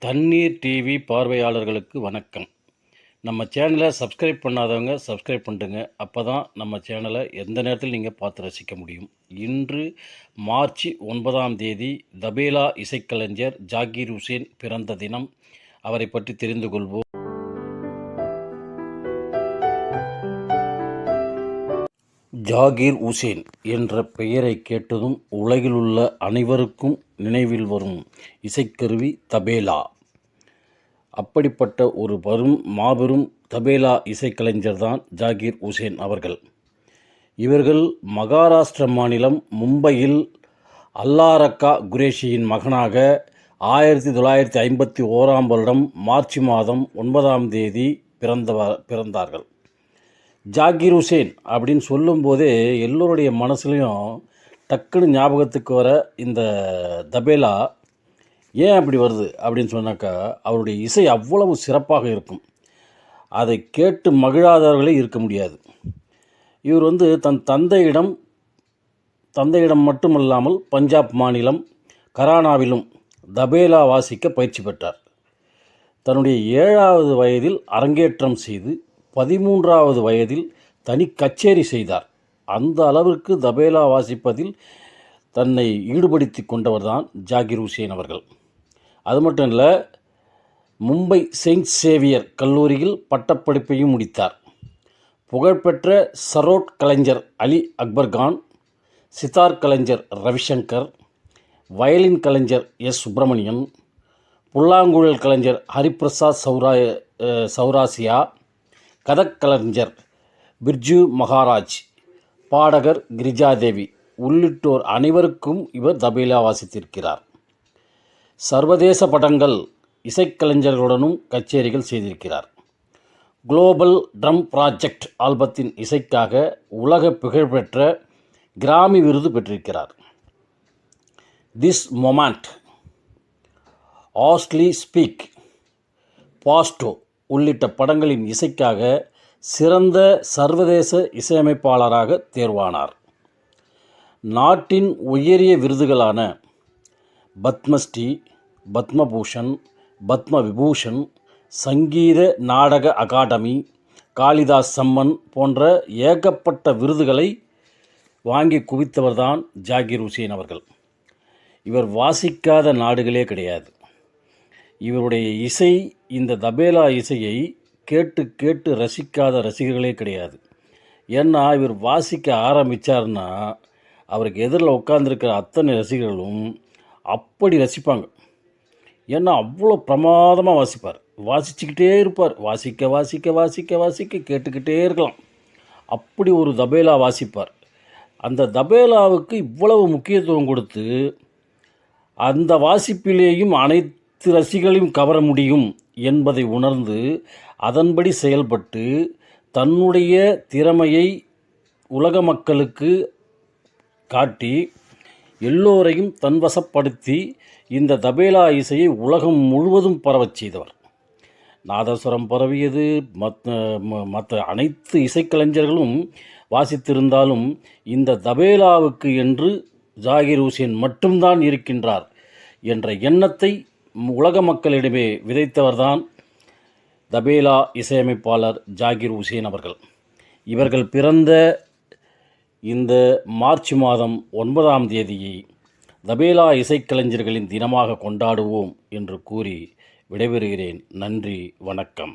தண்ணீர் டிவி பார்வையாளர்களுக்கு வணக்கம். நம்ம சேனலை சப்ஸ்கிரைப் பண்ணாதவங்க சப்ஸ்கிரைப் பண்ணிட்டுங்க. அப்போ தான் நம்ம சேனலை எந்த நேரத்தில் நீங்கள் பார்த்து ரசிக்க முடியும். இன்று மார்ச் 9ஆம் தேதி தபேலா இசைக்கலைஞர் ஜாகீர் ஹுசேன் பிறந்த தினம். அவரை பற்றி தெரிந்து கொள்வோம். ஜாகீர் ஹுசேன் என்ற பெயரை கேட்டதும் உலகில் உள்ள அனைவருக்கும் நினைவில் வரும் இசைக்கருவி தபேலா. அப்படிப்பட்ட ஒரு மாபெரும் தபேலா இசைக்கலைஞர் தான் ஜாகீர் ஹுசேன் அவர்கள். இவர்கள் மகாராஷ்டிர மாநிலம் மும்பையில் அல்லாரக்கா குரேஷியின் மகனாக 1951ஆம் வருடம் மார்ச் மாதம் 9ஆம் தேதி பிறந்தார்கள். ஜாகீர் ஹுசேன் அப்படின்னு சொல்லும்போதே எல்லோருடைய மனசுலையும் டக்குன்னு ஞாபகத்துக்கு வர இந்த தபேலா ஏன் அப்படி வருது அப்படின்னு சொன்னாக்கா, அவருடைய இசை அவ்வளவு சிறப்பாக இருக்கும். அதை கேட்டு மகிழாதவர்களே இருக்க முடியாது. இவர் தன் தந்தையிடம் மட்டுமல்லாமல் பஞ்சாப் மாநிலம் கரானாவிலும் தபேலா வாசிக்க பயிற்சி பெற்றார். தன்னுடைய 7வது வயதில் அரங்கேற்றம் செய்து 13வது வயதில் தனி கச்சேரி செய்தார். அந்த அளவிற்கு தபேலா வாசிப்பதில் தன்னை ஈடுபடுத்தி கொண்டவர்தான் ஜாகீர் ஹுசேன் அவர்கள். அது மட்டும் இல்லை, மும்பை செயின்ட் சேவியர் கல்லூரியில் பட்டப்படிப்பையும் முடித்தார். புகழ்பெற்ற சரோட் கலைஞர் அலி அக்பர் கான், சித்தார் கலைஞர் ரவிசங்கர், வயலின் கலைஞர் எஸ் சுப்பிரமணியன், புல்லாங்குழல் கலைஞர் ஹரிபிரசாத் சௌராசியா, கதக் கலைஞர் பிர்ஜு மகாராஜ், பாடகர் கிரிஜாதேவி உள்ளிட்டோர் அனைவருக்கும் இவர் தபேலா வாசித்திருக்கிறார். சர்வதேச படங்கள் இசைக்கலைஞர்களுடனும் கச்சேரிகள் செய்திருக்கிறார். குளோபல் ட்ரம் ப்ராஜெக்ட் ஆல்பத்தின் இசைக்காக உலக புகழ்பெற்ற கிராமி விருது பெற்றிருக்கிறார். திஸ் மொமெண்ட், ஆஸ்ட்லி ஸ்பீக், பாஸ்டோ உள்ளிட்ட படங்களின் இசைக்காக சிறந்த சர்வதேச இசையமைப்பாளராக தேர்வானார். நாட்டின் உயரிய விருதுகளான பத்மஸ்ரீ, பத்மபூஷன், பத்ம விபூஷன், சங்கீத நாடக அகாடமி, காளிதாஸ் சம்மன் போன்ற ஏகப்பட்ட விருதுகளை வாங்கி குவித்தவர்தான் ஜாகீர் ஹுசேன் அவர்கள். இவர் வாசிக்காத நாடுகளே கிடையாது. இவருடைய இசை, இந்த தபேலா இசையை கேட்டு கேட்டு ரசிக்காத ரசிகர்களே கிடையாது. ஏன்னா இவர் வாசிக்க ஆரம்பித்தார்னா அவருக்கு எதிரில் உட்கார்ந்துருக்கிற அத்தனை ரசிகர்களும் அப்படி ரசிப்பாங்க. ஏன்னா அவ்வளோ பிரமாதமாக வாசிப்பார். வாசிச்சுக்கிட்டே இருப்பார். வாசிக்க வாசிக்க வாசிக்க வாசிக்க கேட்டுக்கிட்டே இருக்கலாம். அப்படி ஒரு தபேலா வாசிப்பார். அந்த தபேலாவுக்கு இவ்வளவு முக்கியத்துவம் கொடுத்து அந்த வாசிப்பிலேயும் அனைத்து ரசிகர்களையும் கவர முடியும் என்பதை உணர்ந்து அதன்படி செயல்பட்டு தன்னுடைய திறமையை உலக மக்களுக்கு காட்டி எல்லோரையும் தன்வசப்படுத்தி இந்த தபேலா இசையை உலகம் முழுவதும் பரவச் செய்தவர். நாதஸ்வரம் பரவியது, மற்ற அனைத்து இசைக்கலைஞர்களும் வாசித்திருந்தாலும் இந்த தபேலாவுக்கு என்று ஜாகீர் ஹுசேன் மட்டும்தான் இருக்கின்றார் என்ற எண்ணத்தை உலக மக்களிடமே விதைத்தவர்தான் தபேலா இசையமைப்பாளர் ஜாகீர் ஹுசேன் அவர்கள். இவர்கள் பிறந்த இந்த மார்ச் மாதம் 9ஆம் தேதியை தபேலா இசைக்கலைஞர்களின் தினமாக கொண்டாடுவோம் என்று கூறி விடைபெறுகிறேன். நன்றி, வணக்கம்.